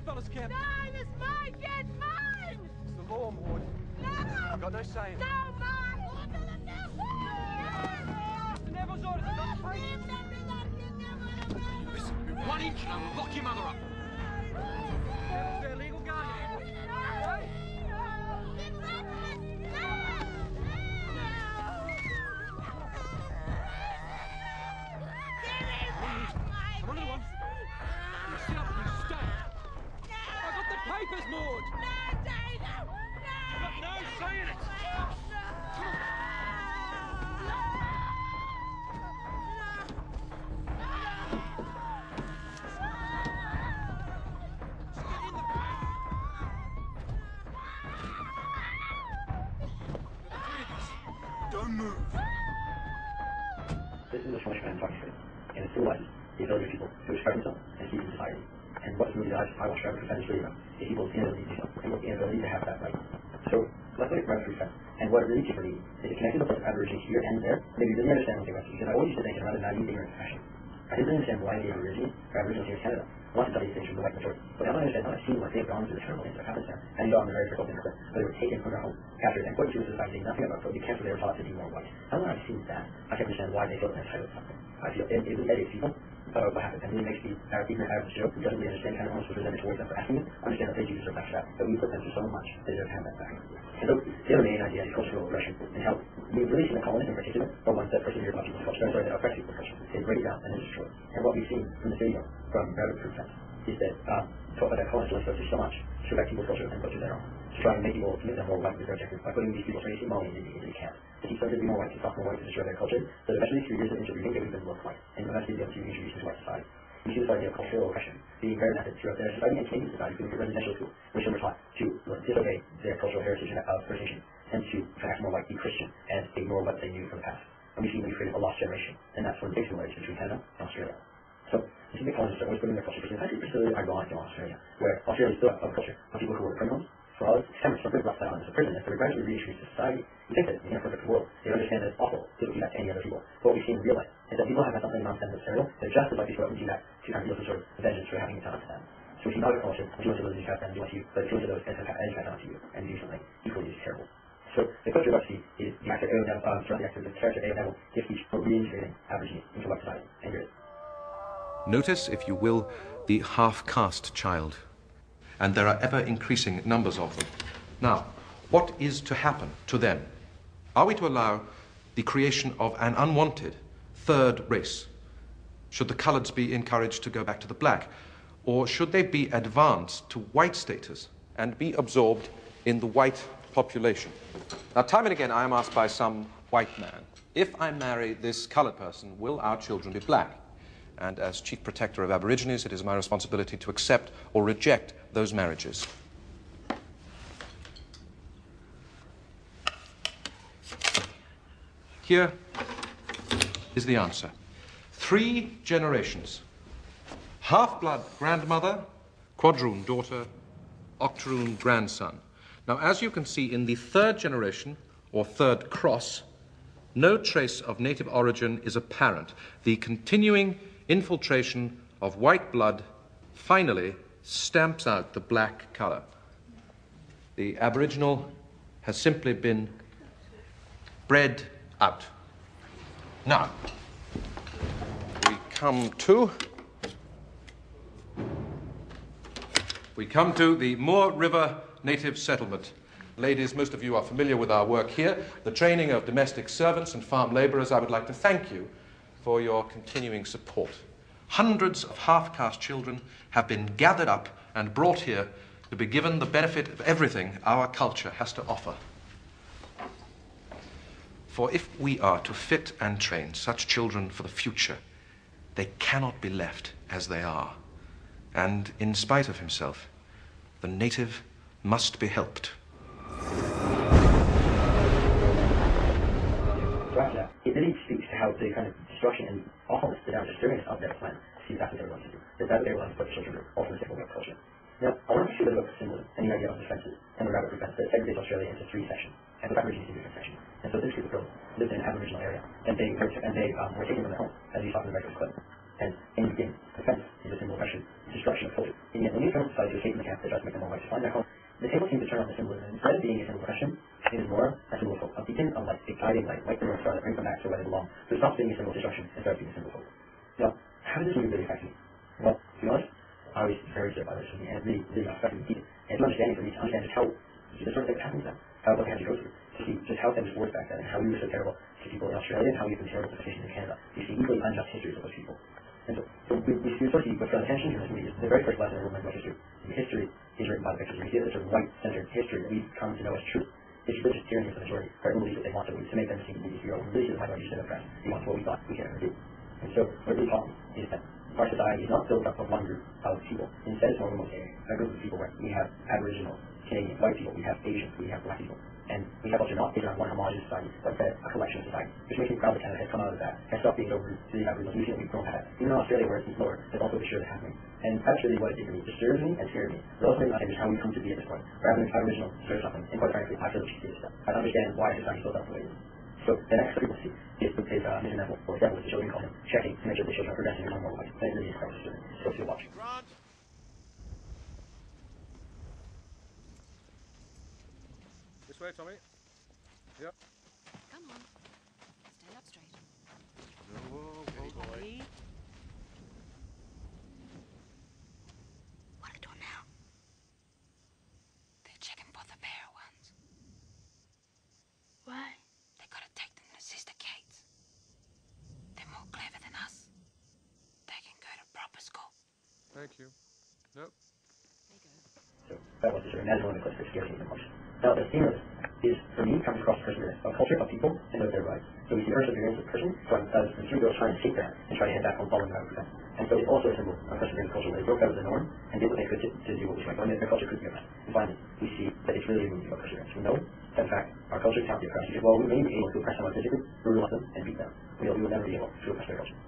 fellas, Kim. No, it's mine, Jen, mine! It's the law, Maud. No! I've got no say in it. No, mine! The Neville's orders are not to pay. Listen, move 1 inch and I will lock your mother up. Neville's their legal guardian. Right? Come on, little one. You sit up and you stay. I've got the papers, Maud. I've got no say in it. Don't move. This is a Polish man talking to and it's still these elderly people who express themselves and keep in society. And what's movie that I watched forever defend this video is people's inability to do so, people's inability to have that right. So let's look at referee defense. And what it really for me is it connected with Aborigines here and there. Maybe you really understand what they referee, because I always used to think in a rather naive, ignorant fashion. I didn't really understand why the Aboriginals here in Canada wanted to study things from the white majority. But now I understand, now I've seen what they've gone through, the terrible things that have happened to them. And you saw in the very first opening clip, but they were taken from their home, captured, and put into a society nothing about so because they were taught to be more white. Now that I've seen that, I can understand why they feel entitled to something. I feel it really educates people about what happened, and really makes the average Joe who doesn't really understand kind of almost what presented towards them for asking them, understand that they do deserve that, that we put them through so much, they deserve to have that back. And so the other main idea is cultural aggression, and how we really see the colonists in particular, the ones that persevere about people's culture, that oppress people's culture, they break it down and then destroy it. And what we've seen from this video from Proof Defense is that that colonists go through so much to affect people's culture and go through their own, to try and make people, to make them more white with their objectives, by putting these people straight to Mali into the camp. To teach them to be more white, to talk more white, to destroy their culture, so that eventually through years of interbreeding, they become more white, and eventually be able to be introduced into white society. We see this idea of cultural oppression being very method throughout their society and Canadian society, including the residential school, which they were taught to disobey their cultural heritage of First Nation, and to act more like be Christian and ignore what they knew from the past. And we see we've created a lost generation, and that's one of the big similarities between Canada and Australia. So, you see the colonists are always putting their culture, because it's actually particularly ironic in Australia, where Australia is still a culture of people who were criminals, frauds, scammers, something rough islands of prison, if they were gradually reintroduced to society. You think that in a perfect world, they understand that it's awful to do that to any other people. But what we've seen in real life is that people have had something nonsense adversarial, they're just as likely to go out and do that to kind of feel some sort of vengeance for having it done to them. So we see another culture, which wants to lose these guys and do what you, but it feels to those guys done to you and do something equally as terrible. So the culture of Bugsy is the actor A.O. Neville, the character A.O. Neville gives speech for reintegrating Aborigines into white society. And here it is. Notice, if you will, the half-caste child. And there are ever increasing numbers of them. Now, what is to happen to them? Are we to allow the creation of an unwanted third race? Should the coloureds be encouraged to go back to the black? Or should they be advanced to white status and be absorbed in the white population? Now, time and again, I am asked by some white man, if I marry this coloured person, will our children be black? And as Chief Protector of Aborigines, it is my responsibility to accept or reject those marriages. Here is the answer. 3 generations. Half-blood grandmother, quadroon daughter, octoroon grandson. Now, as you can see, in the 3rd generation, or 3rd cross, no trace of native origin is apparent. The continuing infiltration of white blood finally stamps out the black colour. The Aboriginal has simply been bred out. Now, we come to the Moore River Native Settlement. Ladies, most of you are familiar with our work here, the training of domestic servants and farm labourers. I would like to thank you for your continuing support. Hundreds of half-caste children have been gathered up and brought here to be given the benefit of everything our culture has to offer. For if we are to fit and train such children for the future, they cannot be left as they are. And in spite of himself, the native must be helped. It really speaks to how the kind of destruction and awfulness, the damage of their plan, see that's what they want to do. That's what they want to put children ultimately take over culture. Now, I want to show a bit about the symbolism and the idea of defenses and the rabbit defense that segregates Australia into 3 sections, and the Aborigines into different sections. And so this group of girls lived in an Aboriginal area, and they were taken from their home, as you saw in the very first clip. And in the beginning, defense is a symbol of oppression, destruction of culture. And yet, when you turn society to hate in the camp that tries to make them more white, find that home. The table seems to turn on the symbolism. Instead of being a symbol of oppression, it is more a symbol of hope, a beacon of light, a guiding light, like the North Star that brings them back to where they belong. So it stops being a symbol of destruction and starts being a symbol of hope. Now, how does this movie really affect me? Well, to be honest, I was very upset by this movie, and it really affected me deeply. And it's an understanding for me to understand just how the sort of thing that happens to them, how what they had to go through, to see just how things worked back then, and how we were so terrible to people in Australia, and how we've been terrible to patients in Canada. You see equally unjust histories of those people. And so we sort of see what's got attention in this movie is the very first lesson in Roman history. And history is written by the victors. We see this sort of white-centered history that we've come to know as true. It's religious tyranny of the majority, right? We believe what they want to believe to make them seem to be the hero. We really see the minority still oppressed. They want what we thought we could ever do. And so what really taught me is that our society is not built up of one group of people. Instead, it's more mosaic. A group of people where we have Aboriginal, Canadian, white people, we have Asians, we have black people. And we have also not based on one homogenous society, but a collection of society. Which makes me proud that Canada has come out of that, has stopped being so rude to the Aboriginals. We've seen that we've grown past. Even in Australia, where it's lower, there's also the sure that's happening. And that's really what it did to me. It disturbs me and scares me. But also makes me understand how we come to be at this point. Rather than Aboriginal sort of something. And quite frankly, I feel that she did stuff. I understand why society built up the way it is. So the next clip we'll see is Mission Level, or Devil, which the children call him, checking to make sure the children are progressing in one more life. And it really is quite disturbing. So to watch. Grant. This way, Tommy. Yep. Come on. Stand up straight. Whoa, boy. What are they doing now? They're checking for the bear ones. Why? They gotta take them to Sister Kate's. They're more clever than us. They can go to proper school. Thank you. Nope. There you go. So that was the sort of imagine one of the clips that scares me the most. Now the theme of this is, for me, comes across perseverance, a culture of people and of their rights. So we see perseverance of a person, as the three girls try and escape that and try to head back home following that for them. And so it's also a symbol of perseverance culture where they broke out of the norm and did what they could to do what was right. When their culture could be oppressed. And finally, we see that it's really a movie about perseverance. We know that in fact our culture cannot be oppressed because while we may be able to oppress someone physically, brutalize them and beat them, we will never be able to oppress their culture.